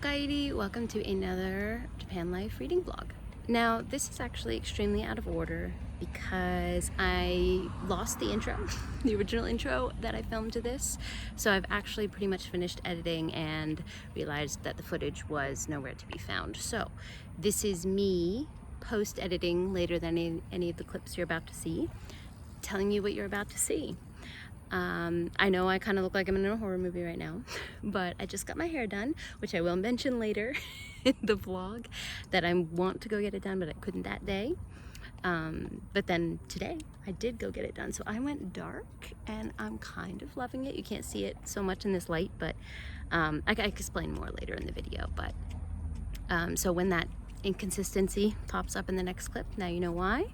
Okaeri, welcome to another Japan Life reading vlog. Now, this is actually extremely out of order because I lost the intro, the original intro that I filmed to this. So I've actually pretty much finished editing and realized that the footage was nowhere to be found. So this is me post-editing later than any of the clips you're about to see, telling you what you're about to see. I know I kind of look like I'm in a horror movie right now, but I just got my hair done, which I will mention later in the vlog, that I want to go get it done, but I couldn't that day. But then today I did go get it done. So I went dark and I'm kind of loving it. You can't see it so much in this light, but I can explain more later in the video. But so when that inconsistency pops up in the next clip, now you know why.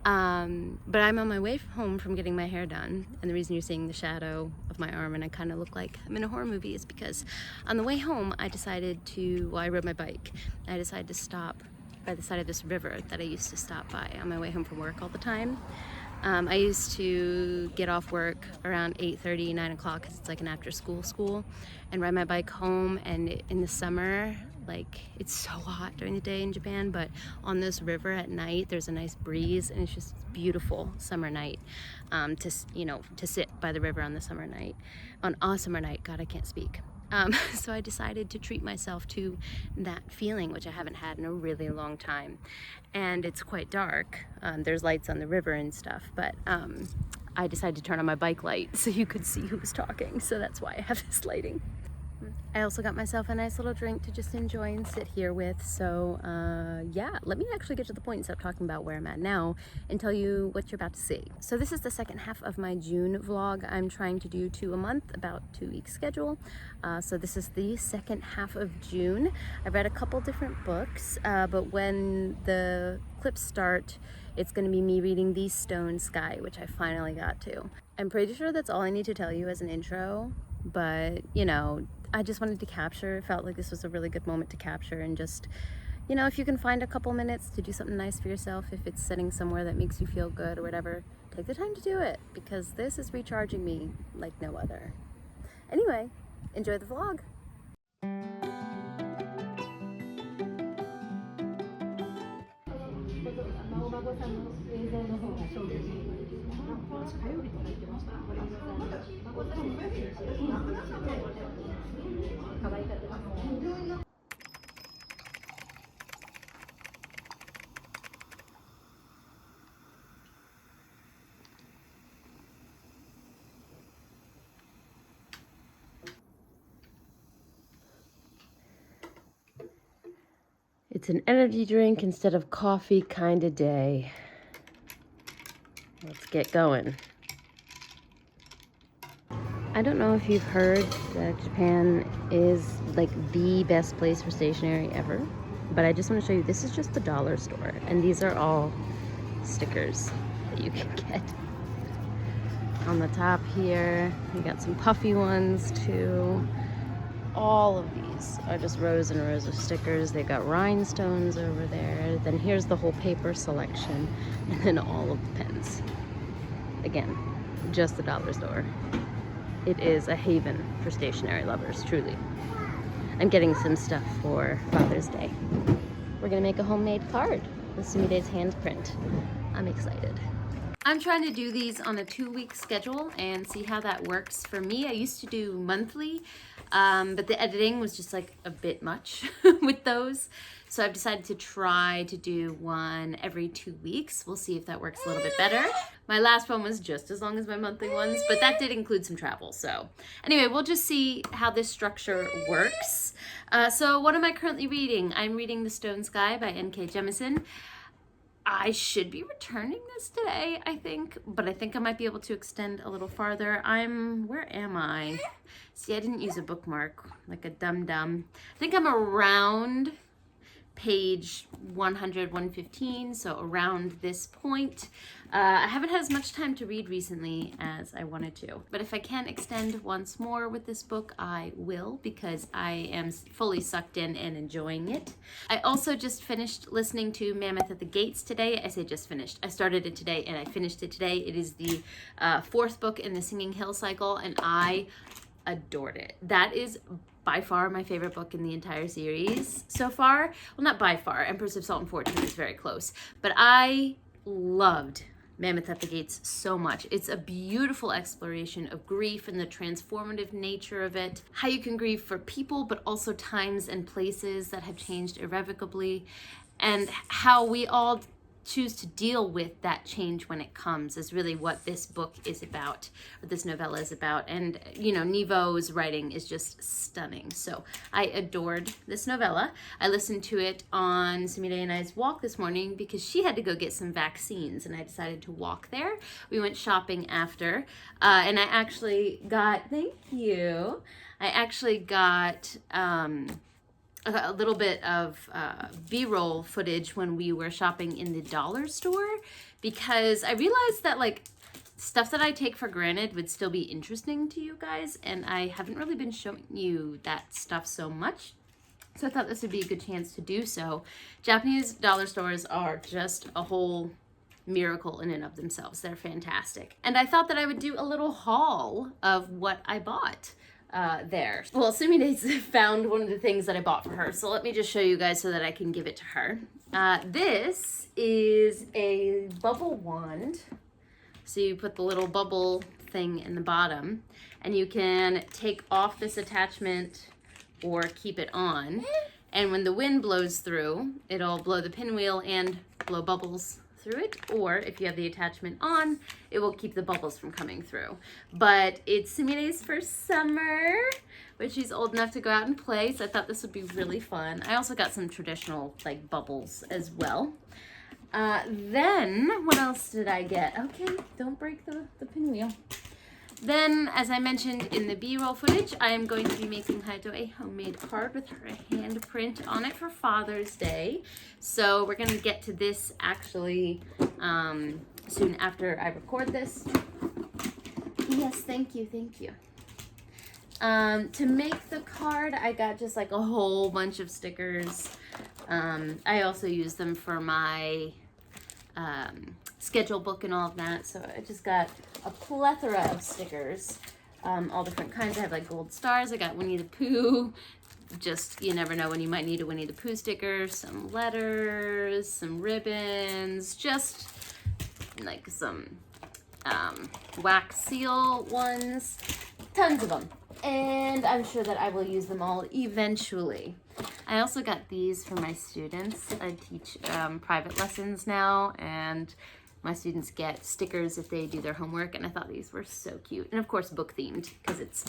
But I'm on my way home from getting my hair done, and the reason you're seeing the shadow of my arm and I kind of look like I'm in a horror movie is because on the way home I decided to, well, I rode my bike. I decided to stop by the side of this river that I used to stop by on my way home from work all the time. I used to get off work around 8:30, 9 o'clock because it's like an after-school school, and ride my bike home. And in the summer, like, it's so hot during the day in Japan, but on this river at night there's a nice breeze, and it's just beautiful summer night to sit by the river on a summer night. God, I can't speak. So I decided to treat myself to that feeling, which I haven't had in a really long time. And it's quite dark. There's lights on the river and stuff, but I decided to turn on my bike light so you could see who was talking. So that's why I have this lighting. I also got myself a nice little drink to just enjoy and sit here with. So yeah, let me actually get to the point and stop talking about where I'm at now and tell you what you're about to see. So this is the second half of my June vlog. I'm trying to do 2 a month, about 2-week schedule. So this is the second half of June. I've read a couple different books, but when the clips start, it's going to be me reading The Stone Sky, which I finally got to. I'm pretty sure that's all I need to tell you as an intro, but you know, I just wanted to capture, felt like this was a really good moment to capture, and just, you know, if you can find a couple minutes to do something nice for yourself, if it's sitting somewhere that makes you feel good or whatever, take the time to do it, because this is recharging me like no other. Anyway, enjoy the vlog. It's an energy drink instead of coffee kind of day. Let's get going. I don't know if you've heard that Japan is like the best place for stationery ever, but I just want to show you, this is just the dollar store, and these are all stickers that you can get. On the top here, you got some puffy ones too. All of these are just rows and rows of stickers. They've got rhinestones over there. Then here's the whole paper selection, and then all of the pens. Again, just the dollar store. It is a haven for stationery lovers, truly. I'm getting some stuff for Father's Day. We're gonna make a homemade card with Sumide's handprint. I'm excited. I'm trying to do these on a 2-week schedule and see how that works for me. I used to do monthly, but the editing was just like a bit much with those. So I've decided to try to do one every 2 weeks. We'll see if that works a little bit better. My last one was just as long as my monthly ones, but that did include some travel. So anyway, we'll just see how this structure works. So what am I currently reading? I'm reading The Stone Sky by N.K. Jemisin. I should be returning this today, I think, but I think I might be able to extend a little farther. Where am I? See, I didn't use a bookmark like a dum-dum. I think I'm around page 100, 115, so around this point. I haven't had as much time to read recently as I wanted to, but if I can extend once more with this book, I will, because I am fully sucked in and enjoying it. I also just finished listening to Mammoth at the Gates today. I say just finished. I started it today and I finished it today. It is the 4th book in the Singing Hill cycle, and I adored it. That is by far my favorite book in the entire series so far. Well, not by far. Empress of Salt and Fortune is very close. But I loved Mammoth at the Gates so much. It's a beautiful exploration of grief and the transformative nature of it. How you can grieve for people, but also times and places that have changed irrevocably. And how we all choose to deal with that change when it comes is really what this book is about, or this novella is about. And, you know, Nevo's writing is just stunning. So I adored this novella. I listened to it on Sumire and I's walk this morning because she had to go get some vaccines and I decided to walk there. We went shopping after, and I actually got, thank you, I actually got, a little bit of B-roll footage when we were shopping in the dollar store, because I realized that like stuff that I take for granted would still be interesting to you guys, and I haven't really been showing you that stuff so much. So I thought this would be a good chance to do so. Japanese dollar stores are just a whole miracle in and of themselves. They're fantastic. And I thought that I would do a little haul of what I bought there. Well, Sumide's found one of the things that I bought for her, so let me just show you guys so that I can give it to her. This is a bubble wand. So you put the little bubble thing in the bottom, and you can take off this attachment or keep it on. And when the wind blows through, it'll blow the pinwheel and blow bubbles through it, or if you have the attachment on, it will keep the bubbles from coming through. But it's Sumire's first summer, but she's old enough to go out and play, so I thought this would be really fun. I also got some traditional like bubbles as well. Then what else did I get? Okay, don't break the pinwheel. Then, as I mentioned in the B-roll footage, I am going to be making Hayato a homemade card with her handprint on it for Father's Day. So we're going to get to this actually soon after I record this. Yes, thank you, thank you. To make the card, I got just like a whole bunch of stickers. I also use them for my schedule book and all of that, so I just got a plethora of stickers, all different kinds. I have like gold stars. I got Winnie the Pooh. Just, you never know when you might need a Winnie the Pooh sticker. Some letters, some ribbons, just like some wax seal ones, tons of them. And I'm sure that I will use them all eventually. I also got these for my students. I teach private lessons now, and my students get stickers if they do their homework, and I thought these were so cute. And of course, book themed, because it's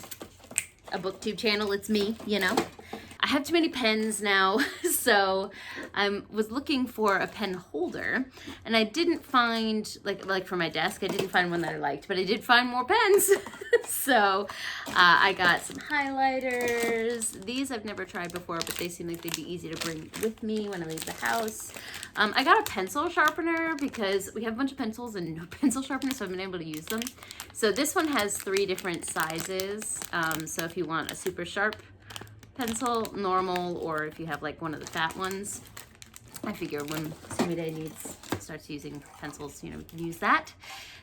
a booktube channel, it's me, you know. I have too many pens now, so I was looking for a pen holder, and I didn't find, like for my desk, I didn't find one that I liked, but I did find more pens. So I got some highlighters. These I've never tried before, but they seem like they'd be easy to bring with me when I leave the house. I got a pencil sharpener because we have a bunch of pencils and no pencil sharpener, so I've been able to use them. So this one has 3 different sizes. So if you want a super sharp pencil, normal, or if you have like one of the fat ones, I figure when Sumire starts using pencils, you know, we can use that.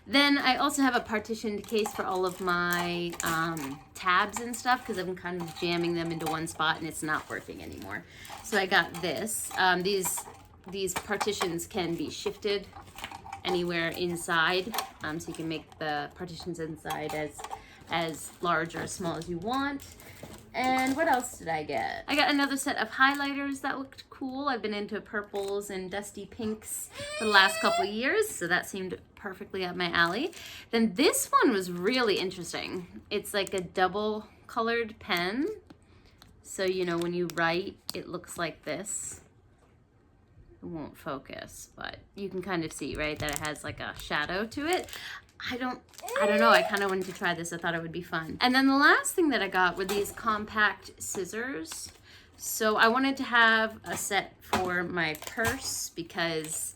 Then I also have a partitioned case for all of my tabs and stuff, because I've been kind of jamming them into one spot and it's not working anymore. So I got this. These partitions can be shifted anywhere inside, so you can make the partitions inside as large or as small as you want. And what else did I get? I got another set of highlighters that looked cool. I've been into purples and dusty pinks for the last couple of years, so that seemed perfectly up my alley. Then this one was really interesting. It's like a double colored pen. So, you know, when you write, it looks like this. It won't focus, but you can kind of see, right, that it has like a shadow to it. I don't know. I kind of wanted to try this. I thought it would be fun. And then the last thing that I got were these compact scissors. So I wanted to have a set for my purse, because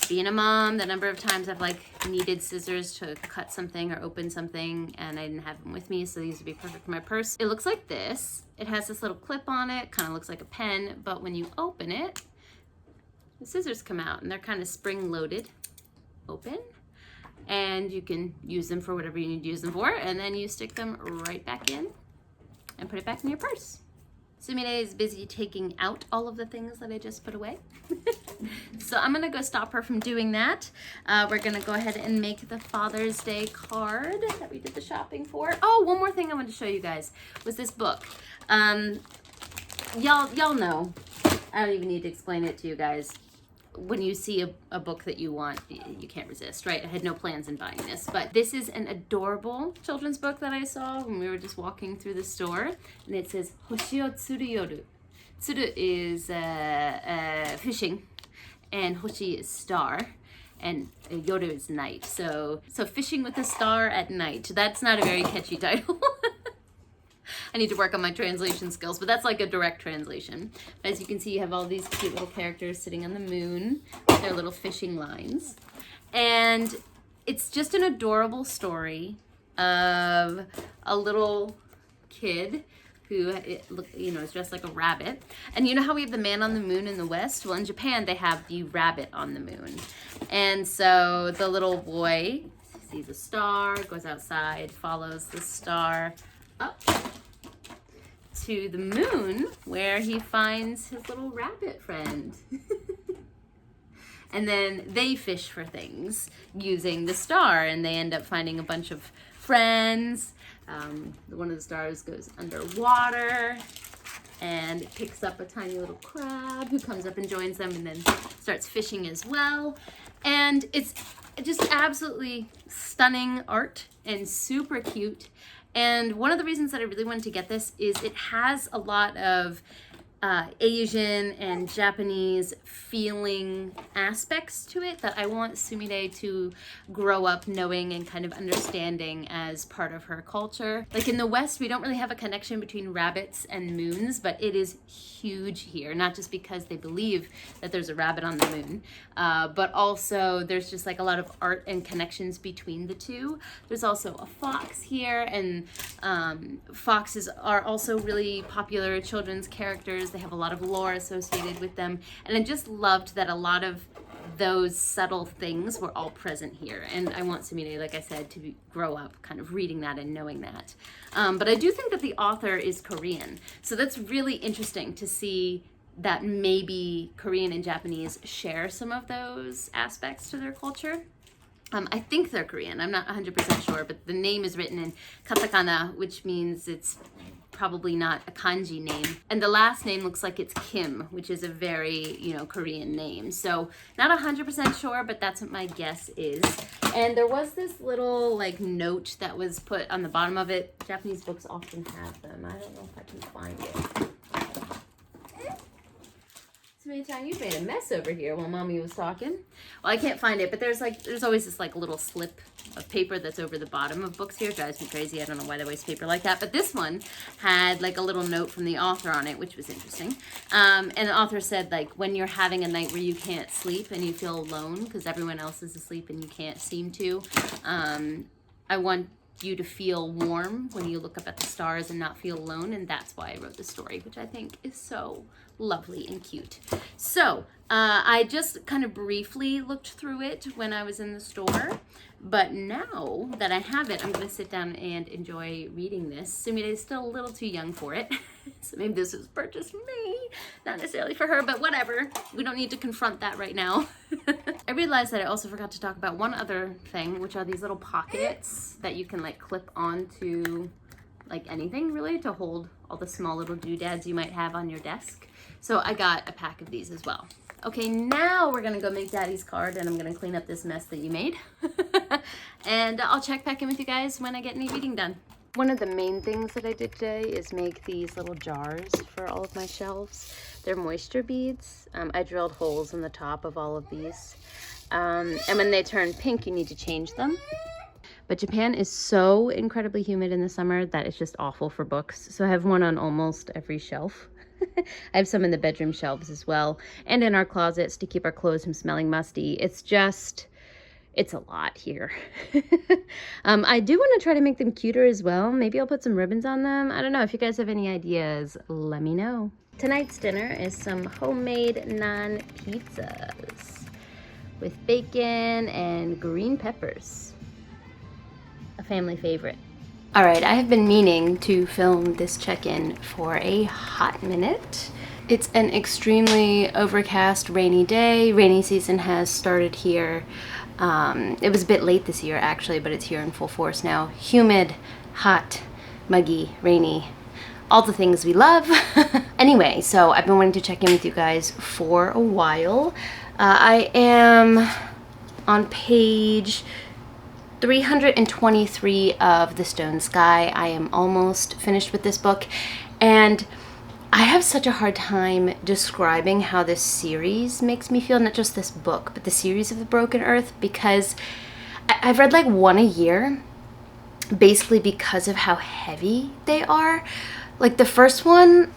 being a mom, the number of times I've like needed scissors to cut something or open something and I didn't have them with me, so these would be perfect for my purse. It looks like this. It has this little clip on it, kind of looks like a pen, but when you open it, the scissors come out and they're kind of spring-loaded open. And you can use them for whatever you need to use them for, and then you stick them right back in and put it back in your purse. Sumire is busy taking out all of the things that I just put away. So I'm gonna go stop her from doing that. We're gonna go ahead and make the Father's Day card that we did the shopping for. Oh, one more thing I wanted to show you guys was this book. Y'all know, I don't even need to explain it to you guys. When you see a book that you want, you can't resist, right? I had no plans in buying this, but this is an adorable children's book that I saw when we were just walking through the store, and it says Hoshi o tsuru yoru. Tsuru is fishing, and Hoshi is star, and yoru is night. So fishing with a star at night. That's not a very catchy title. I need to work on my translation skills, but that's like a direct translation. As you can see, you have all these cute little characters sitting on the moon with their little fishing lines. And it's just an adorable story of a little kid who, is dressed like a rabbit. And you know how we have the man on the moon in the West? Well, in Japan, they have the rabbit on the moon. And so the little boy sees a star, goes outside, follows the star up to the moon where he finds his little rabbit friend. And then they fish for things using the star, and they end up finding a bunch of friends. One of the stars goes underwater and picks up a tiny little crab who comes up and joins them and then starts fishing as well. And it's just absolutely stunning art and super cute. And one of the reasons that I really wanted to get this is it has a lot of Asian and Japanese feeling aspects to it that I want Sumire to grow up knowing and kind of understanding as part of her culture. Like in the West, we don't really have a connection between rabbits and moons, but it is huge here, not just because they believe that there's a rabbit on the moon, but also there's just like a lot of art and connections between the two. There's also a fox here, and foxes are also really popular children's characters. They have a lot of lore associated with them, and I just loved that a lot of those subtle things were all present here, and I want Sumire, like I said, to grow up kind of reading that and knowing that. But I do think that the author is Korean, so that's really interesting to see that maybe Korean and Japanese share some of those aspects to their culture. I think they're Korean, I'm not 100% sure, but the name is written in katakana, which means it's probably not a kanji name. And the last name looks like it's Kim, which is a very, Korean name. So not 100% sure, but that's what my guess is. And there was this little note that was put on the bottom of it. Japanese books often have them. I don't know if I can find it. Sumire-chan, you made a mess over here while mommy was talking. Well, I can't find it, but there's always this little slip of paper that's over the bottom of books here. It drives me crazy. I don't know why they waste paper like that, but this one had a little note from the author on it, which was interesting. And the author said when you're having a night where you can't sleep and you feel alone because everyone else is asleep and you can't seem to, I want you to feel warm when you look up at the stars and not feel alone, and that's why I wrote the story, which I think is so lovely and cute. So I just kind of briefly looked through it when I was in the store, but now that I have it, I'm going to sit down and enjoy reading this. Sumire is still a little too young for it, so maybe this was purchased for me, not necessarily for her, but whatever. We don't need to confront that right now. I realized that I also forgot to talk about one other thing, which are these little pockets that you can clip onto anything really to hold all the small little doodads you might have on your desk. So I got a pack of these as well. Okay, now we're gonna go make Daddy's card, and I'm gonna clean up this mess that you made. And I'll check back in with you guys when I get any reading done. One of the main things that I did today is make these little jars for all of my shelves. They're moisture beads. I drilled holes in the top of all of these. And when they turn pink, you need to change them. But Japan is so incredibly humid in the summer that it's just awful for books. So I have one on almost every shelf. I have some in the bedroom shelves as well, and in our closets to keep our clothes from smelling musty. It's a lot here. I do want to try to make them cuter as well. Maybe I'll put some ribbons on them. I don't know. If you guys have any ideas, let me know. Tonight's dinner is some homemade naan pizzas with bacon and green peppers. A family favorite. Alright, I have been meaning to film this check-in for a hot minute. It's an extremely overcast, rainy day. Rainy season has started here. It was a bit late this year actually, but it's here in full force now. Humid, hot, muggy, rainy, all the things we love. Anyway, so I've been wanting to check in with you guys for a while. I am on page 323 of The Stone Sky. I am almost finished with this book, and I have such a hard time describing how this series makes me feel, not just this book, but the series of The Broken Earth, because I've read like one a year, basically because of how heavy they are. Like the first one,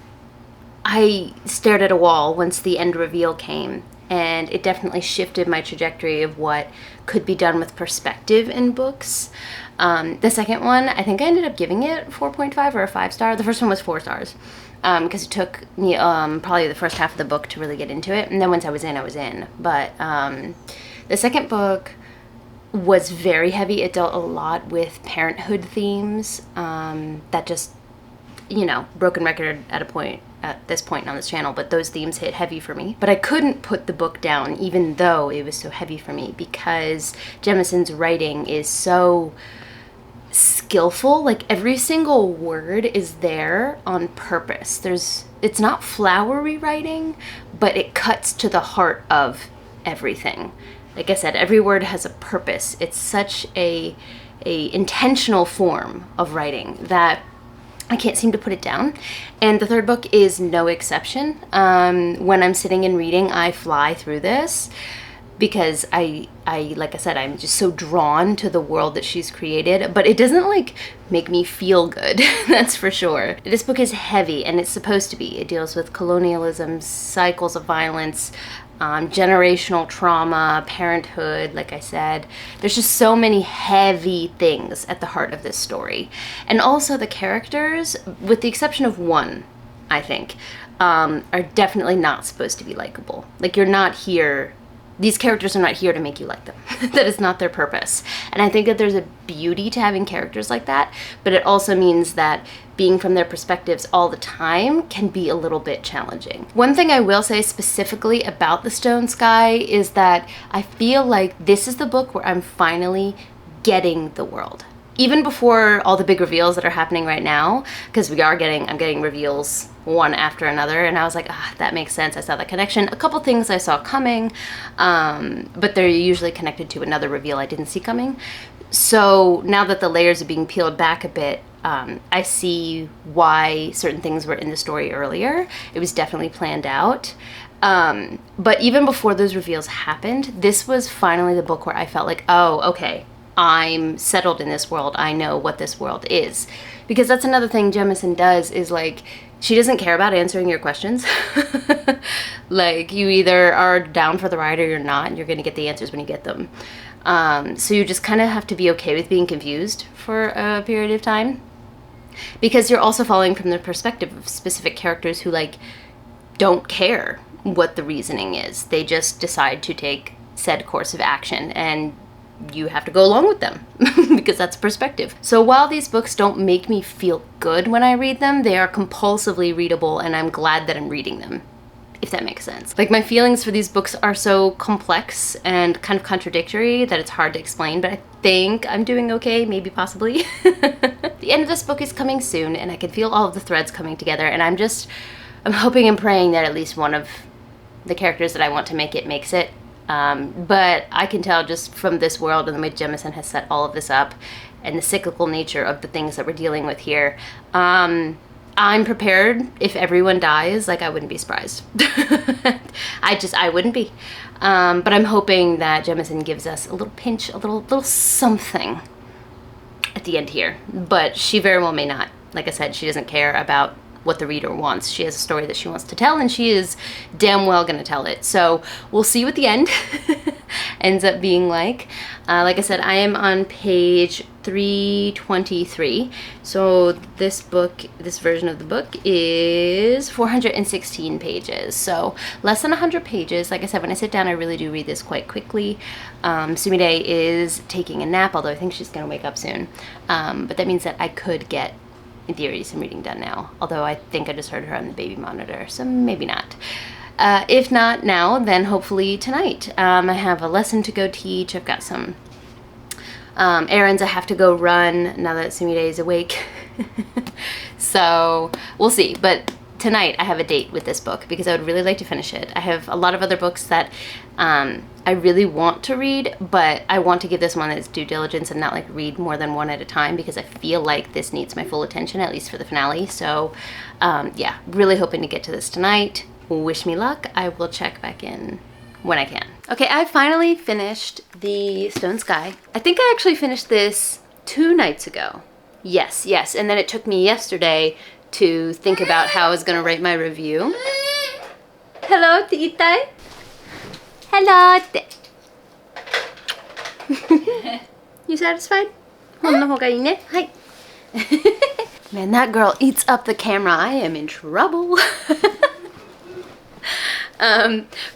I stared at a wall once the end reveal came, and it definitely shifted my trajectory of what could be done with perspective in books. The second one, I think I ended up giving it 4.5 or a 5-star. The first one was 4 stars because it took me probably the first half of the book to really get into it, and then once I was in. But the second book was very heavy. It dealt a lot with parenthood themes that just, you know, broken record at this point on this channel, but those themes hit heavy for me. But I couldn't put the book down even though it was so heavy for me, because Jemison's writing is so skillful. Like every single word is there on purpose. It's not flowery writing, but it cuts to the heart of everything. Like I said, every word has a purpose. It's such a intentional form of writing that I can't seem to put it down. And the third book is no exception. When I'm sitting and reading, I fly through this because I like I said, I'm just so drawn to the world that she's created, but it doesn't like make me feel good. That's for sure. This book is heavy, and it's supposed to be. It deals with colonialism, cycles of violence, generational trauma, parenthood, like I said. There's just so many heavy things at the heart of this story. And also the characters, with the exception of one, I think, are definitely not supposed to be likable. Like you're not here, these characters are not here to make you like them. That is not their purpose. And I think that there's a beauty to having characters like that, but it also means that being from their perspectives all the time can be a little bit challenging. One thing I will say specifically about The Stone Sky is that I feel like this is the book where I'm finally getting the world. Even before all the big reveals that are happening right now, because I'm getting reveals one after another, and I was like, that makes sense. I saw that connection. A couple things I saw coming, but they're usually connected to another reveal I didn't see coming. So now that the layers are being peeled back a bit, I see why certain things were in the story earlier. It was definitely planned out. But even before those reveals happened, this was finally the book where I felt like, oh, okay, I'm settled in this world. I know what this world is. Because that's another thing Jemison does, is like, she doesn't care about answering your questions. Like, you either are down for the ride or you're not, and you're gonna get the answers when you get them. So you just kind of have to be okay with being confused for a period of time, because you're also following from the perspective of specific characters who like don't care what the reasoning is. They just decide to take said course of action, and you have to go along with them because that's perspective. So while these books don't make me feel good when I read them, they are compulsively readable, and I'm glad that I'm reading them, if that makes sense. Like, my feelings for these books are so complex and kind of contradictory that it's hard to explain, but I think I'm doing okay, maybe, possibly. The end of this book is coming soon, and I can feel all of the threads coming together, and I'm hoping and praying that at least one of the characters that I want to make it makes it. But I can tell just from this world and the way Jemison has set all of this up and the cyclical nature of the things that we're dealing with here, I'm prepared if everyone dies. Like, I wouldn't be surprised. I wouldn't be. But I'm hoping that Jemison gives us a little pinch, a little something at the end here. But she very well may not. Like I said, she doesn't care about what the reader wants. She has a story that she wants to tell, and she is damn well gonna tell it. So we'll see what the end ends up being like. Like I said, I am on page 323. So this book, this version of the book is 416 pages. So less than 100 pages. Like I said, when I sit down, I really do read this quite quickly. Sumire is taking a nap, although I think she's gonna wake up soon. But that means that I could get, in theory, some reading done now. Although I think I just heard her on the baby monitor, so maybe not. If not now, then hopefully tonight. I have a lesson to go teach. I've got some errands I have to go run now that Sumire is awake. So we'll see. But tonight I have a date with this book because I would really like to finish it. I have a lot of other books that I really want to read, but I want to give this one its due diligence and not like read more than one at a time because I feel like this needs my full attention, at least for the finale. So yeah, really hoping to get to this tonight. Wish me luck. I will check back in when I can. Okay, I finally finished The Stone Sky. I think I actually finished this 2 nights ago. Yes, and then it took me yesterday to think about how I was gonna write my review. Hello, Tiitai. Hello. You satisfied? Hi. Man, that girl eats up the camera. I am in trouble.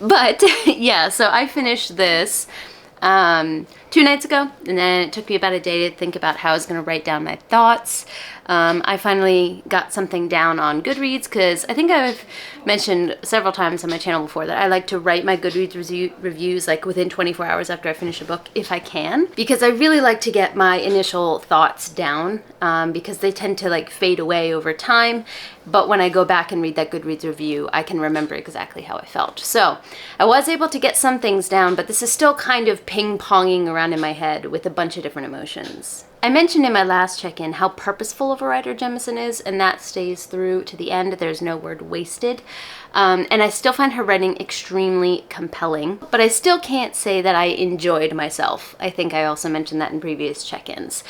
But yeah, so I finished this 2 nights ago, and then it took me about a day to think about how I was going to write down my thoughts. I finally got something down on Goodreads because I think I've mentioned several times on my channel before that I like to write my Goodreads reviews like within 24 hours after I finish a book if I can, because I really like to get my initial thoughts down because they tend to like fade away over time. But when I go back and read that Goodreads review, I can remember exactly how I felt. So I was able to get some things down, but this is still kind of ping-ponging around in my head with a bunch of different emotions. I mentioned in my last check-in how purposeful of a writer Jemison is, and that stays through to the end. There's no word wasted. And I still find her writing extremely compelling, but I still can't say that I enjoyed myself. I think I also mentioned that in previous check-ins,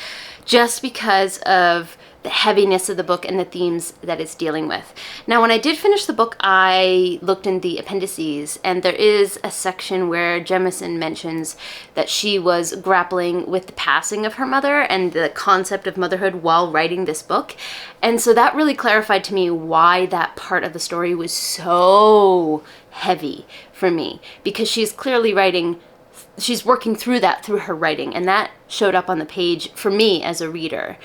just because of the heaviness of the book and the themes that it's dealing with. Now, when I did finish the book, I looked in the appendices, and there is a section where Jemison mentions that she was grappling with the passing of her mother and the concept of motherhood while writing this book. And so that really clarified to me why that part of the story was so heavy for me, because she's clearly she's working through that through her writing, and that showed up on the page for me as a reader,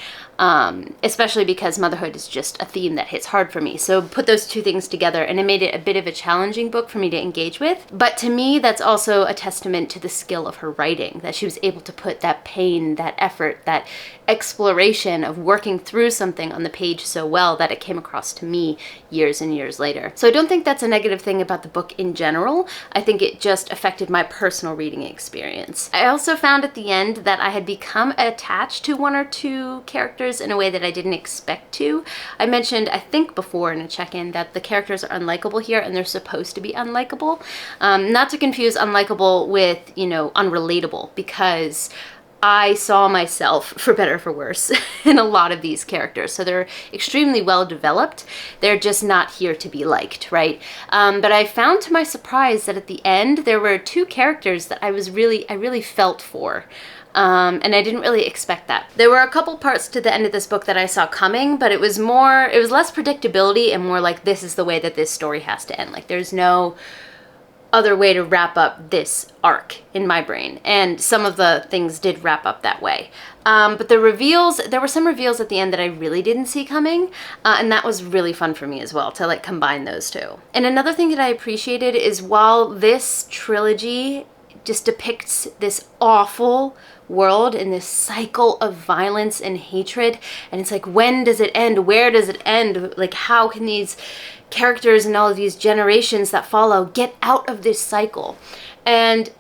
especially because motherhood is just a theme that hits hard for me. So put those two things together, and it made it a bit of a challenging book for me to engage with. But to me, that's also a testament to the skill of her writing, that she was able to put that pain, that effort, that exploration of working through something on the page so well that it came across to me years and years later. So I don't think that's a negative thing about the book in general. I think it just affected my personal reading experience. I also found at the end that I had become attached to one or two characters in a way that I didn't expect to. I mentioned, I think before in a check-in, that the characters are unlikable here, and they're supposed to be unlikable. Not to confuse unlikable with, you know, unrelatable, because I saw myself, for better or for worse, in a lot of these characters. So they're extremely well developed. They're just not here to be liked, right? But I found to my surprise that at the end, there were 2 characters that I really felt for. And I didn't really expect that. There were a couple parts to the end of this book that I saw coming, but it was less predictability and more like, this is the way that this story has to end. Like, there's no other way to wrap up this arc in my brain, and some of the things did wrap up that way. But the reveals, there were some reveals at the end that I really didn't see coming, and that was really fun for me as well, to like combine those two. And another thing that I appreciated is, while this trilogy just depicts this awful world and this cycle of violence and hatred, and it's like, when does it end? Where does it end? Like, how can these characters and all of these generations that follow get out of this cycle? And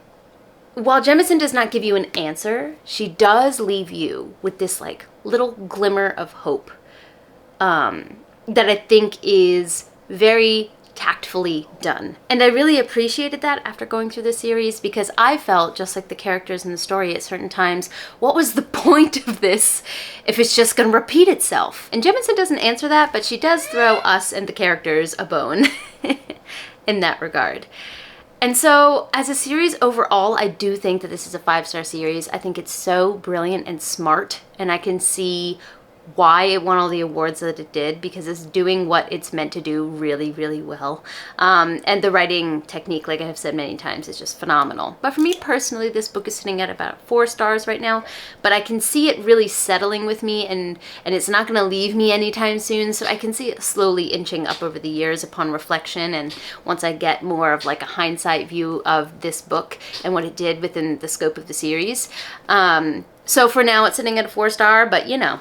while Jemison does not give you an answer, she does leave you with this like little glimmer of hope that I think is very tactfully done. And I really appreciated that after going through the series, because I felt, just like the characters in the story at certain times, what was the point of this if it's just going to repeat itself? And Jemison doesn't answer that, but she does throw us and the characters a bone in that regard. And so, as a series overall, I do think that this is a 5-star series. I think it's so brilliant and smart, and I can see why it won all the awards that it did, because it's doing what it's meant to do really, really well. And the writing technique, like I have said many times, is just phenomenal. But for me personally, this book is sitting at about 4 stars right now, but I can see it really settling with me, and it's not going to leave me anytime soon, so I can see it slowly inching up over the years upon reflection, and once I get more of like a hindsight view of this book and what it did within the scope of the series. So for now, it's sitting at a 4-star, but you know,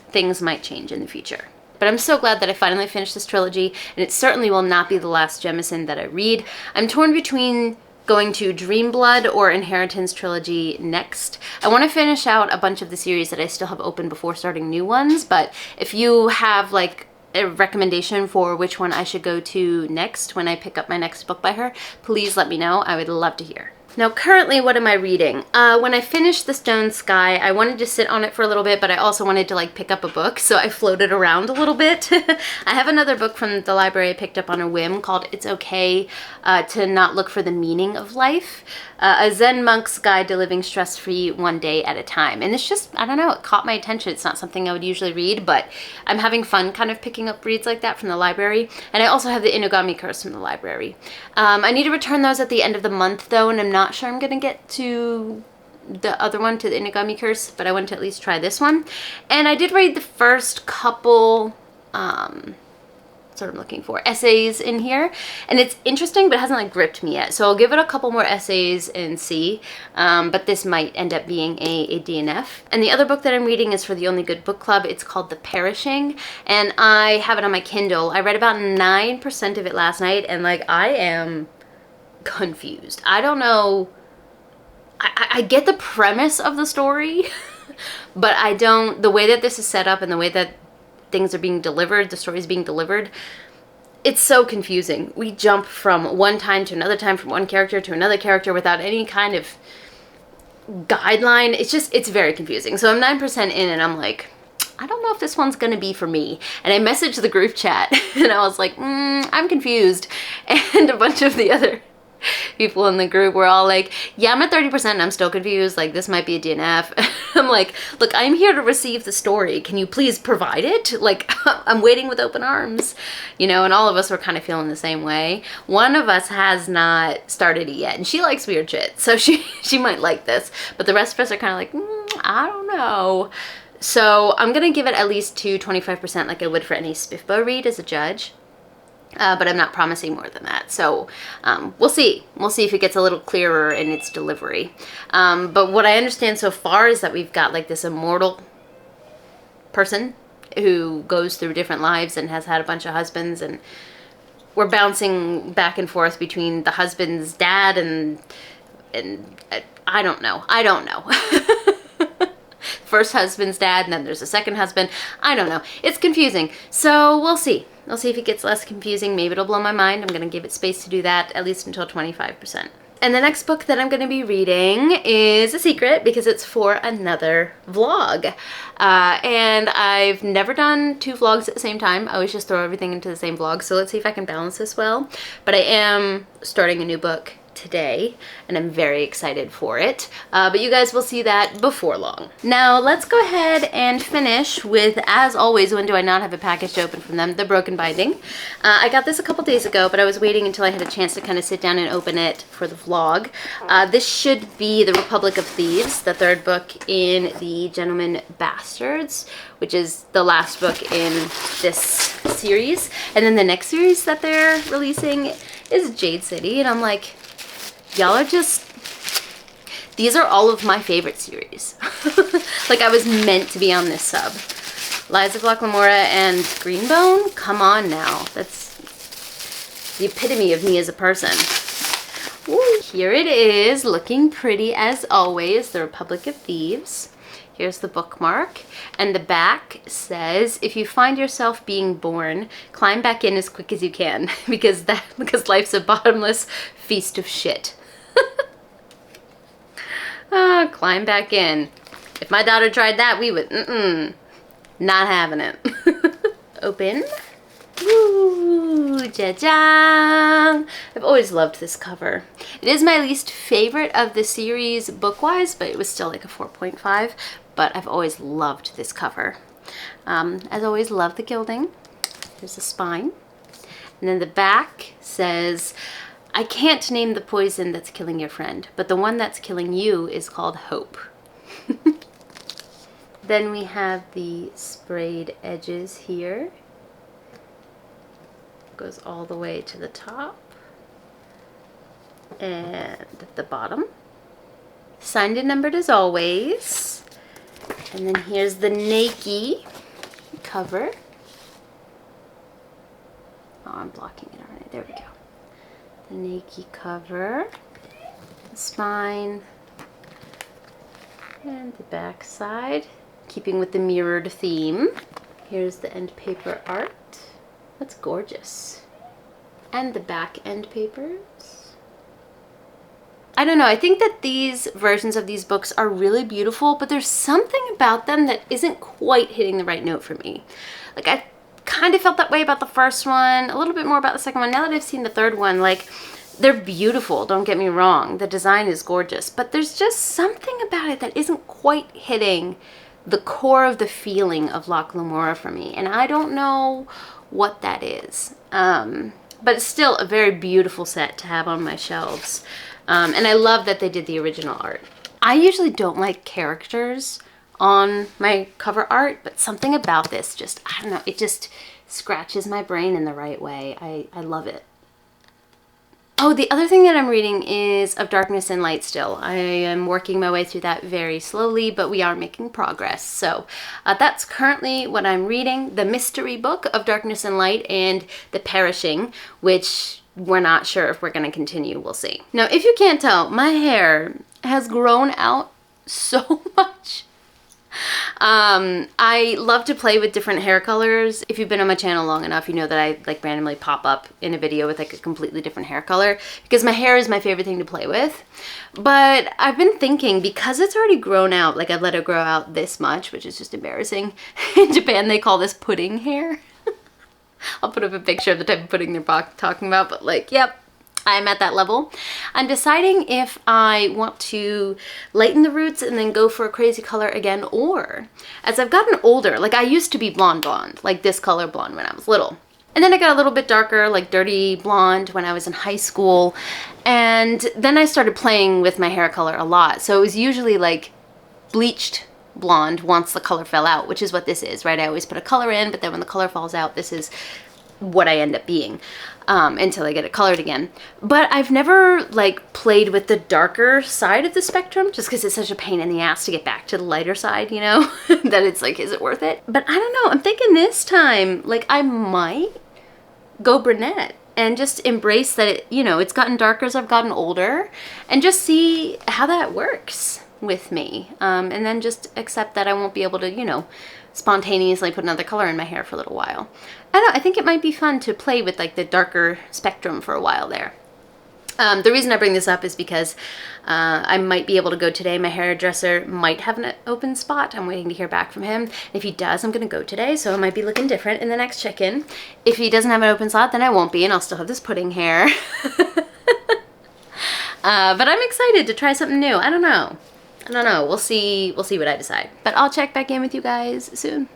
things might change in the future. But I'm so glad that I finally finished this trilogy, and it certainly will not be the last Jemison that I read. I'm torn between going to Dream Blood or Inheritance trilogy next. I want to finish out a bunch of the series that I still have open before starting new ones, but if you have like a recommendation for which one I should go to next when I pick up my next book by her, please let me know. I would love to hear. Now currently, what am I reading? When I finished The Stone Sky, I wanted to sit on it for a little bit, but I also wanted to like pick up a book, so I floated around a little bit. I have another book from the library I picked up on a whim called It's Okay to Not Look for the Meaning of Life. A Zen monk's guide to living stress-free one day at a time. And it's just, I don't know, it caught my attention. It's not something I would usually read, but I'm having fun kind of picking up reads like that from the library. And I also have the Inugami Curse from the library. I need to return those at the end of the month though, and I'm not sure I'm gonna get to the other one, to the Inugami Curse, but I want to at least try this one. And I did read the first couple, what I'm looking for, essays in here, and it's interesting, but it hasn't like gripped me yet, so I'll give it a couple more essays and see, but this might end up being a DNF. And the other book that I'm reading is for the Only Good Book Club. It's called The Perishing, and I have it on my Kindle. I read about 9% of it last night, and like I am confused. I don't know, I get the premise of the story, but I don't, the way that this is set up and the way that things are being delivered, the story is being delivered, it's so confusing. We jump from one time to another time, from one character to another character without any kind of guideline. It's very confusing. So I'm 9% in and I'm like, I don't know if this one's gonna be for me. And I messaged the group chat and I was like, I'm confused. And a bunch of the other people in the group were all like, yeah, I'm at 30% and I'm still confused, like this might be a DNF. I'm like, look, I'm here to receive the story, can you please provide it? Like, I'm waiting with open arms, you know. And all of us were kind of feeling the same way. One of us has not started it yet, and she likes weird shit, so she might like this, but the rest of us are kind of like, I don't know. So I'm gonna give it at least to 25% like I would for any SPIFBO read as a judge. But I'm not promising more than that. So we'll see. We'll see if it gets a little clearer in its delivery. But what I understand so far is that we've got like this immortal person who goes through different lives and has had a bunch of husbands, and we're bouncing back and forth between the husband's dad and I don't know. First husband's dad, and then there's a second husband. I don't know. It's confusing. So we'll see. I'll see if it gets less confusing. Maybe it'll blow my mind. I'm going to give it space to do that, at least until 25%. And the next book that I'm going to be reading is a secret because it's for another vlog. And I've never done 2 vlogs at the same time. I always just throw everything into the same vlog. So let's see if I can balance this well. But I am starting a new book today, and I'm very excited for it, but you guys will see that before long. Now let's go ahead and finish with, as always, when do I not have a package to open from them, the Broken Binding. I got this a couple days ago, but I was waiting until I had a chance to kind of sit down and open it for the vlog. This should be The Republic of Thieves, the 3rd book in the Gentleman Bastards, which is the last book in this series. And then the next series that they're releasing is Jade City, and I'm like, y'all are just, these are all of my favorite series. Like I was meant to be on this sub. Lies of Locke Lamora and Greenbone? Come on now. That's the epitome of me as a person. Ooh, here it is, looking pretty as always, The Republic of Thieves. Here's the bookmark. And the back says, if you find yourself being born, climb back in as quick as you can because life's a bottomless feast of shit. Climb back in. If my daughter tried that, we would, not having it. Open. Ooh, ja-jang! I've always loved this cover. It is my least favorite of the series book-wise, but it was still like a 4.5. But I've always loved this cover. As always, love the gilding. There's the spine. And then the back says, I can't name the poison that's killing your friend, but the one that's killing you is called hope. Then we have the sprayed edges here. Goes all the way to the top and the bottom. Signed and numbered as always. And then here's the Nike cover. Oh, I'm blocking it already. There we go. The Nike cover, the spine, and the back side, keeping with the mirrored theme. Here's the end paper art. That's gorgeous. And the back end papers. I don't know, I think that these versions of these books are really beautiful, but there's something about them that isn't quite hitting the right note for me. Like, I kind of felt that way about the first one, a little bit more about the second one. Now that I've seen the third one, like, they're beautiful, don't get me wrong. The design is gorgeous, but there's just something about it that isn't quite hitting the core of the feeling of Locke Lamora for me, and I don't know what that is. But it's still a very beautiful set to have on my shelves. And I love that they did the original art. I usually don't like characters on my cover art, but something about this just, I don't know, it just scratches my brain in the right way. I love it. Oh, the other thing that I'm reading is Of Darkness and Light still. I am working my way through that very slowly, but we are making progress. So that's currently what I'm reading. The mystery book Of Darkness and Light and The Perishing, which we're not sure if we're going to continue. We'll see. Now, if you can't tell, my hair has grown out so much. I love to play with different hair colors. If you've been on my channel long enough, you know that I like randomly pop up in a video with like a completely different hair color because my hair is my favorite thing to play with. But I've been thinking, because it's already grown out, like I've let it grow out this much, which is just embarrassing. In Japan, they call this pudding hair. I'll put up a picture of the type of pudding they're talking about, but like, yep. I'm at that level. I'm deciding if I want to lighten the roots and then go for a crazy color again, or as I've gotten older, like I used to be blonde, like this color blonde when I was little. And then I got a little bit darker, like dirty blonde when I was in high school. And then I started playing with my hair color a lot. So it was usually like bleached blonde once the color fell out, which is what this is, right? I always put a color in, but then when the color falls out, this is what I end up being. Until I get it colored again. But I've never like played with the darker side of the spectrum just because it's such a pain in the ass to get back to the lighter side, you know, that it's like, is it worth it? But I don't know, I'm thinking this time, like I might go brunette and just embrace that it, you know, it's gotten darker as I've gotten older and just see how that works with me. And then just accept that I won't be able to, you know, spontaneously put another color in my hair for a little while. I don't know, I think it might be fun to play with like the darker spectrum for a while there. The reason I bring this up is because I might be able to go today. My hairdresser might have an open spot. I'm waiting to hear back from him. If he does, I'm going to go today, so it might be looking different in the next check-in. If he doesn't have an open slot, then I won't be, and I'll still have this pudding hair. But I'm excited to try something new. I don't know. We'll see what I decide. But I'll check back in with you guys soon.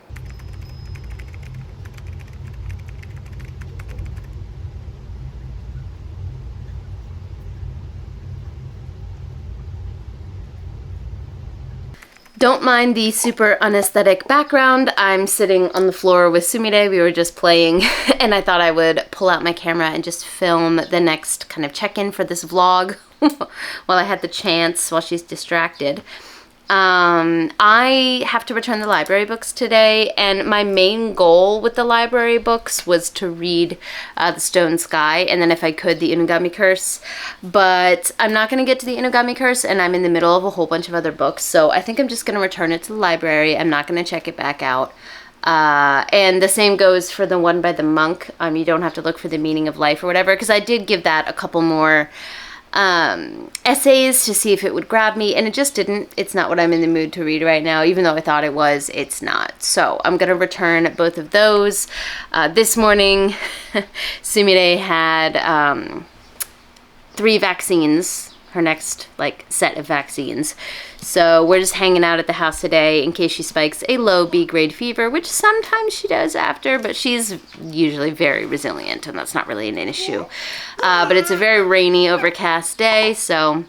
Don't mind the super unaesthetic background. I'm sitting on the floor with Sumire. We were just playing and I thought I would pull out my camera and just film the next kind of check-in for this vlog while I had the chance, while she's distracted. I have to return the library books today, and my main goal with the library books was to read The Stone Sky, and then if I could, the Inugami Curse. But I'm not going to get to the Inugami Curse, and I'm in the middle of a whole bunch of other books, so I think I'm just going to return it to the library. I'm not going to check it back out. And the same goes for the one by the monk. You don't have to look for the meaning of life or whatever, because I did give that a couple more essays to see if it would grab me, and it just didn't. It's not what I'm in the mood to read right now, even though I thought it was. It's not. So I'm gonna return both of those. This morning Sumire had 3 vaccines, her next set of vaccines. So we're just hanging out at the house today in case she spikes a low B-grade fever, which sometimes she does after, but she's usually very resilient, and that's not really an issue. But it's a very rainy, overcast day, so...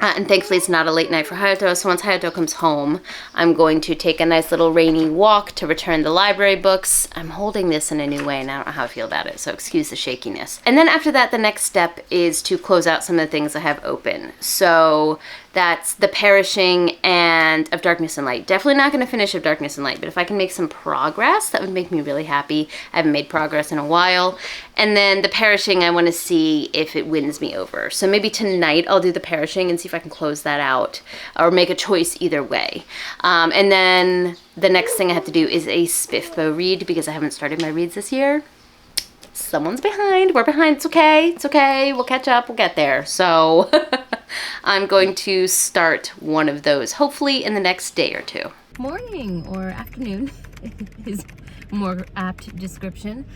and thankfully it's not a late night for Hayato, so once Hayato comes home, I'm going to take a nice little rainy walk to return the library books. I'm holding this in a new way, and I don't know how I feel about it, so excuse the shakiness. And then after that, the next step is to close out some of the things I have open. So that's The Perishing and Of Darkness and Light. Definitely not going to finish Of Darkness and Light, but if I can make some progress, that would make me really happy. I haven't made progress in a while. And then The Perishing, I want to see if it wins me over. So maybe tonight I'll do The Perishing and see if I can close that out, or make a choice either way. And then the next thing I have to do is a Spiffbo read, because I haven't started my reads this year. Someone's behind. We're behind. It's okay. It's okay. We'll catch up. We'll get there. So I'm going to start one of those, hopefully in the next day or two. Morning or afternoon is more apt description.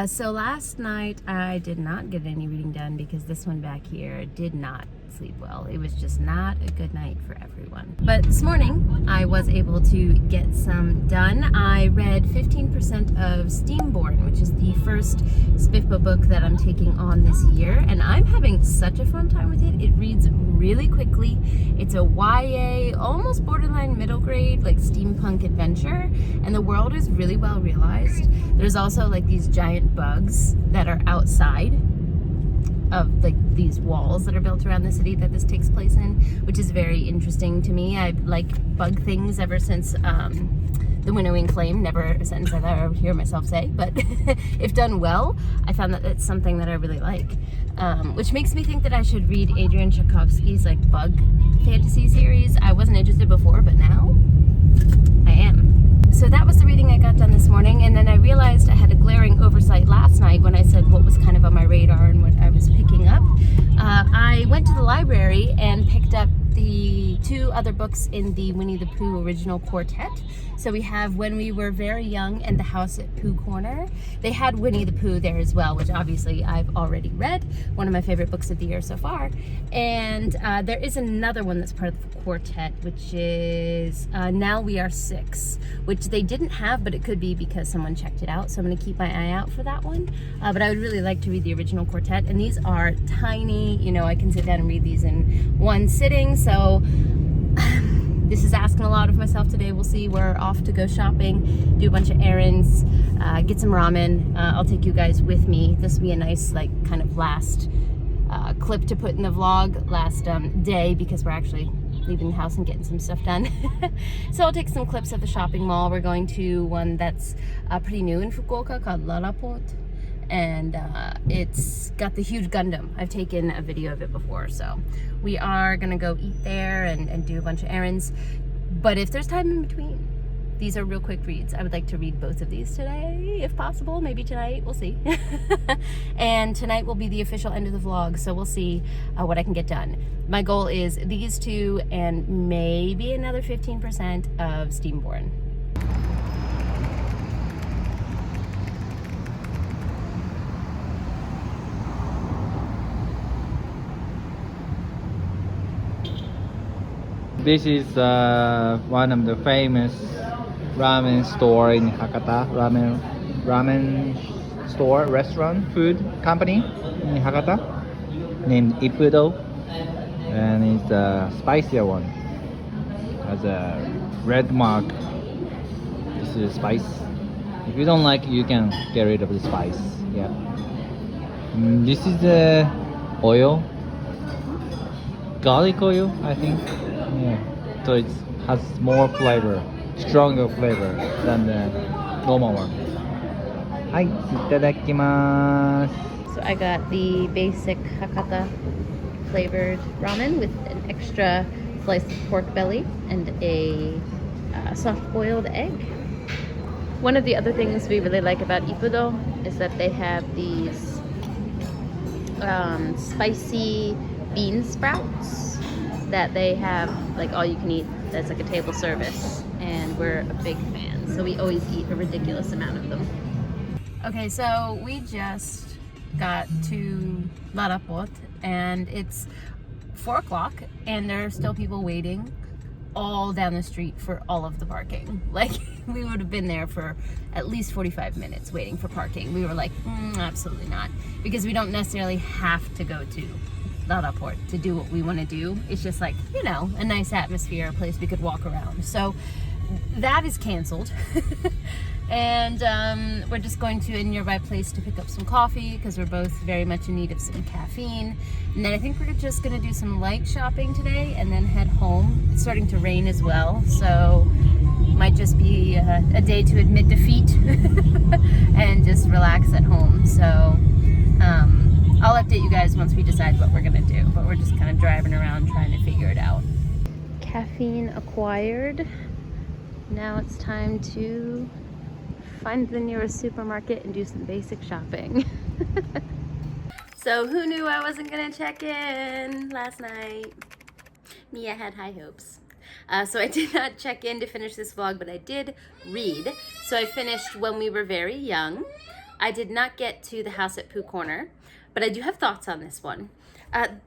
So last night I did not get any reading done because this one back here did not sleep well. It was just not a good night for everyone. But this morning I was able to get some done. I read 15% of Steamborn, which is the first Spiffbo book that I'm taking on this year, and I'm having such a fun time with it. It reads really quickly. It's a YA, almost borderline middle grade, steampunk adventure, and the world is really well realized. There's also these giant bugs that are outside of these walls that are built around the city that this takes place in, which is very interesting to me. I like bug things ever since The Winnowing Flame, never a sentence I've ever heard myself say, but if done well, I found that it's something that I really like. Which makes me think that I should read Adrian Tchaikovsky's bug fantasy series. I wasn't interested before, but now I am. So that was the reading I got done this morning, and then I realized I had a glaring oversight last night when I said what was kind of on my radar and what I was picking up. I went to the library and picked up the 2 other books in the Winnie the Pooh original quartet. So we have When We Were Very Young and The House at Pooh Corner. They had Winnie the Pooh there as well, which obviously I've already read. One of my favorite books of the year so far. And there is another one that's part of the quartet, which is Now We Are 6, which they didn't have, but it could be because someone checked it out. So I'm going to keep my eye out for that one. But I would really like to read the original quartet. And these are tiny. I can sit down and read these in one sitting. So this is asking a lot of myself today. We'll see. We're off to go shopping, do a bunch of errands, get some ramen. I'll take you guys with me. This will be a nice kind of last clip to put in the vlog, last day, because we're actually leaving the house and getting some stuff done. So I'll take some clips of the shopping mall. We're going to one that's pretty new in Fukuoka called Lalaport. And it's got the huge Gundam. I've taken a video of it before, so we are gonna go eat there and do a bunch of errands. But if there's time in between, these are real quick reads. I would like to read both of these today, if possible. Maybe tonight, we'll see. And tonight will be the official end of the vlog, so we'll see what I can get done. My goal is these 2 and maybe another 15% of Steamborn. This is one of the famous ramen store in Hakata. Ramen store, restaurant, food company in Hakata, named Ippudo, and it's a spicier one. Has a red mark. This is spice. If you don't like, you can get rid of the spice. Yeah. This is the oil, garlic oil, I think. Yeah. so it has more flavor, stronger flavor than the normal one. はい、いただきます。 So I got the basic Hakata flavored ramen with an extra slice of pork belly and a soft-boiled egg. One of the other things we really like about Ippudo is that they have these spicy bean sprouts that they have like all you can eat. That's like a table service, and we're a big fan, so we always eat a ridiculous amount of them. Okay, so we just got to Larapot, and it's 4 o'clock, and there are still people waiting all down the street for all of the parking. Like, we would have been there for at least 45 minutes waiting for parking. We were like, absolutely not, because we don't necessarily have to go to Laraport to do what we want to do. It's just like, you know, a nice atmosphere, a place we could walk around. So that is canceled. And we're just going to a nearby place to pick up some coffee because we're both very much in need of some caffeine. And then I think we're just going to do some light shopping today and then head home. It's starting to rain as well, so might just be a day to admit defeat and just relax at home. So I'll update you guys once we decide what we're going to do, but we're just kind of driving around trying to figure it out. Caffeine acquired. Now it's time to find the nearest supermarket and do some basic shopping. So who knew I wasn't gonna check in last night? Me, I had high hopes. So I did not check in to finish this vlog, but I did read. So I finished When We Were Very Young. I did not get to The House at Pooh Corner, but I do have thoughts on this one.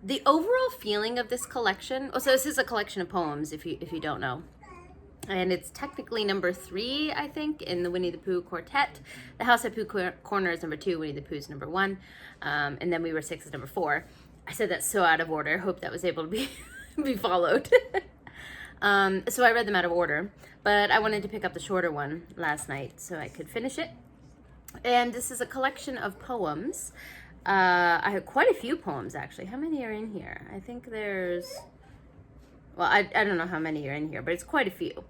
The overall feeling of this collection, so this is a collection of poems if you don't know. And it's technically number 3, I think, in the Winnie the Pooh quartet. The House at Pooh Corner is number 2, Winnie the Pooh is number 1, and then We Were 6 is number 4. I said that so out of order. Hope that was able to be followed. So I read them out of order, but I wanted to pick up the shorter one last night so I could finish it. And this is a collection of poems. I have quite a few poems, actually. How many are in here? I think there's... Well, I don't know how many are in here, but it's quite a few.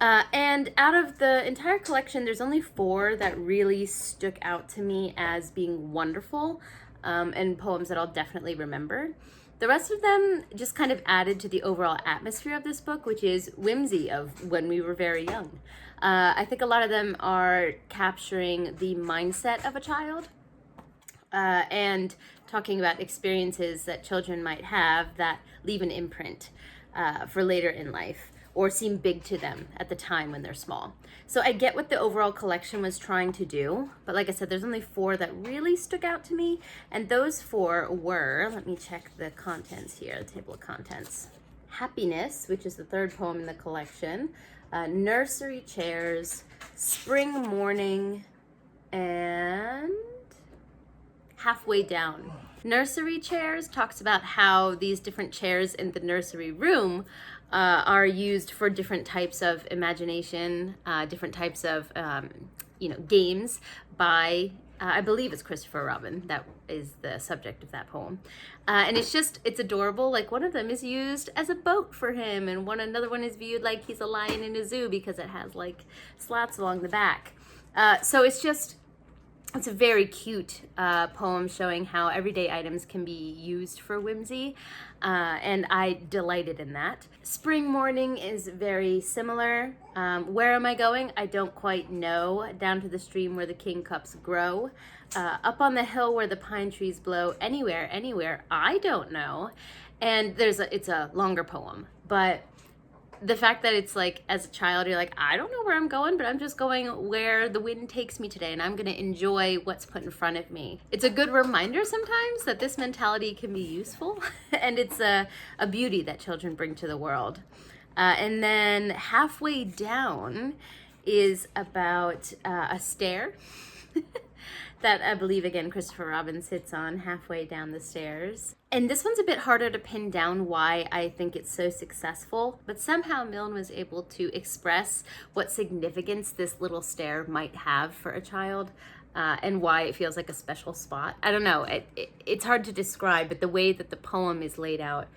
And out of the entire collection, there's only 4 that really stuck out to me as being wonderful, and poems that I'll definitely remember. The rest of them just kind of added to the overall atmosphere of this book, which is whimsy of When We Were Very Young. I think a lot of them are capturing the mindset of a child, and talking about experiences that children might have that leave an imprint for later in life, or seem big to them at the time when they're small. So I get what the overall collection was trying to do, but like I said, there's only 4 that really stuck out to me, and those 4 were, let me check the contents here, the table of contents. Happiness, which is the 3rd poem in the collection, Nursery Chairs, Spring Morning, and Halfway Down. Nursery Chairs talks about how these different chairs in the nursery room are used for different types of imagination, different types of games by I believe it's Christopher Robin. That is the subject of that poem, and it's adorable. Like, one of them is used as a boat for him, and another one is viewed like he's a lion in a zoo because it has like slats along the back. So it's a very cute poem showing how everyday items can be used for whimsy, and I delighted in that. Spring Morning is very similar. Where am I going? I don't quite know. Down to the stream where the kingcups grow. Up on the hill where the pine trees blow. Anywhere, I don't know. And it's a longer poem, but the fact that it's like, as a child, you're like, I don't know where I'm going, but I'm just going where the wind takes me today, and I'm going to enjoy what's put in front of me. It's a good reminder sometimes that this mentality can be useful, and it's a beauty that children bring to the world. And then Halfway Down is about a stair that I believe, again, Christopher Robin sits on halfway down the stairs. And this one's a bit harder to pin down why I think it's so successful, but somehow Milne was able to express what significance this little stair might have for a child, and why it feels like a special spot. I don't know, it's hard to describe, but the way that the poem is laid out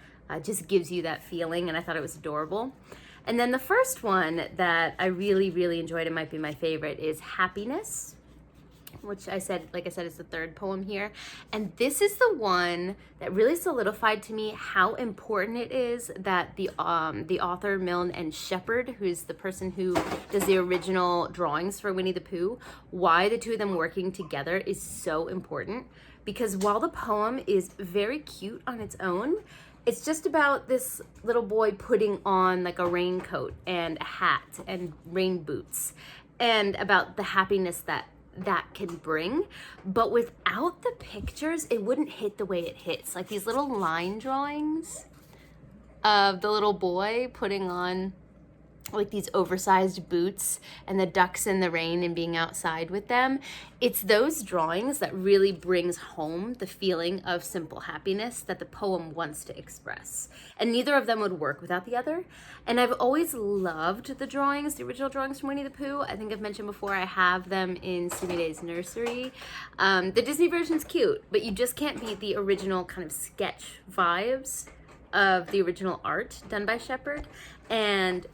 just gives you that feeling, and I thought it was adorable. And then the first one that I really, really enjoyed, it might be my favorite, is Happiness, which like I said, is the third poem here. And this is the one that really solidified to me how important it is that the author, Milne and Shepard, who's the person who does the original drawings for Winnie the Pooh, why the two of them working together is so important. Because while the poem is very cute on its own, it's just about this little boy putting on like a raincoat and a hat and rain boots, and about the happiness that can bring. But without the pictures, it wouldn't hit the way it hits. Like these little line drawings of the little boy putting on like these oversized boots and the ducks in the rain and being outside with them. It's those drawings that really brings home the feeling of simple happiness that the poem wants to express. And neither of them would work without the other. And I've always loved the drawings, the original drawings from Winnie the Pooh. I think I've mentioned before, I have them in Sumire's nursery. The Disney version's cute, but you just can't beat the original kind of sketch vibes of the original art done by Shepard. And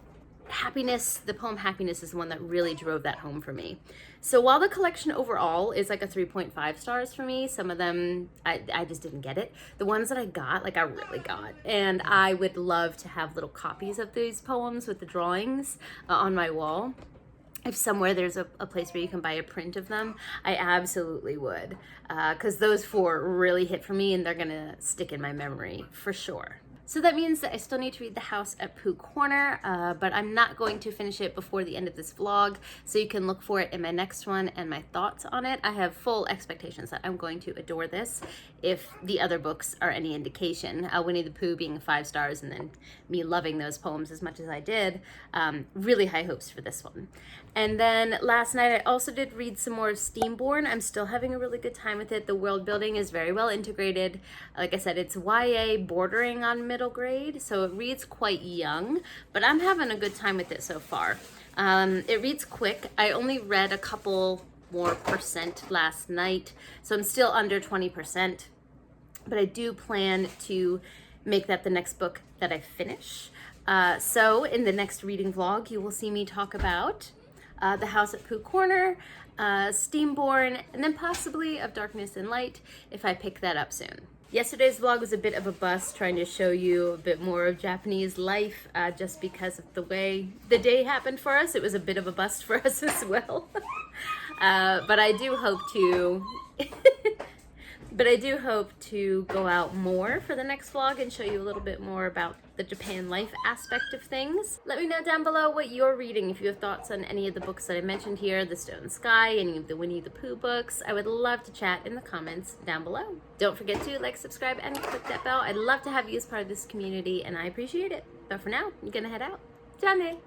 Happiness, the poem Happiness, is the one that really drove that home for me. So while the collection overall is like a 3.5 stars for me, some of them I just didn't get it. The ones that I got, like I really got. And I would love to have little copies of these poems with the drawings on my wall. If somewhere there's a place where you can buy a print of them, I absolutely would. Because those four really hit for me, and they're gonna stick in my memory for sure. So that means that I still need to read The House at Pooh Corner, but I'm not going to finish it before the end of this vlog, so you can look for it in my next one and my thoughts on it. I have full expectations that I'm going to adore this if the other books are any indication. Winnie the Pooh being 5 stars and then me loving those poems as much as I did. Really high hopes for this one. And then last night I also did read some more of Steamborn. I'm still having a really good time with it. The world building is very well integrated. Like I said, it's YA bordering on middle grade, so it reads quite young, but I'm having a good time with it so far. It reads quick. I only read a couple more percent last night, so I'm still under 20%, but I do plan to make that the next book that I finish. So in the next reading vlog, you will see me talk about The House at Pooh Corner, Steamborn, and then possibly Of Darkness and Light if I pick that up soon. Yesterday's vlog was a bit of a bust, trying to show you a bit more of Japanese life, just because of the way the day happened for us. It was a bit of a bust for us as well. But I do hope to go out more for the next vlog and show you a little bit more about the Japan life aspect of things. Let me know down below what you're reading, if you have thoughts on any of the books that I mentioned here, The Stone Sky, any of the Winnie the Pooh books. I would love to chat in the comments down below. Don't forget to like, subscribe, and click that bell. I'd love to have you as part of this community, and I appreciate it. But for now, I'm gonna head out. Jane!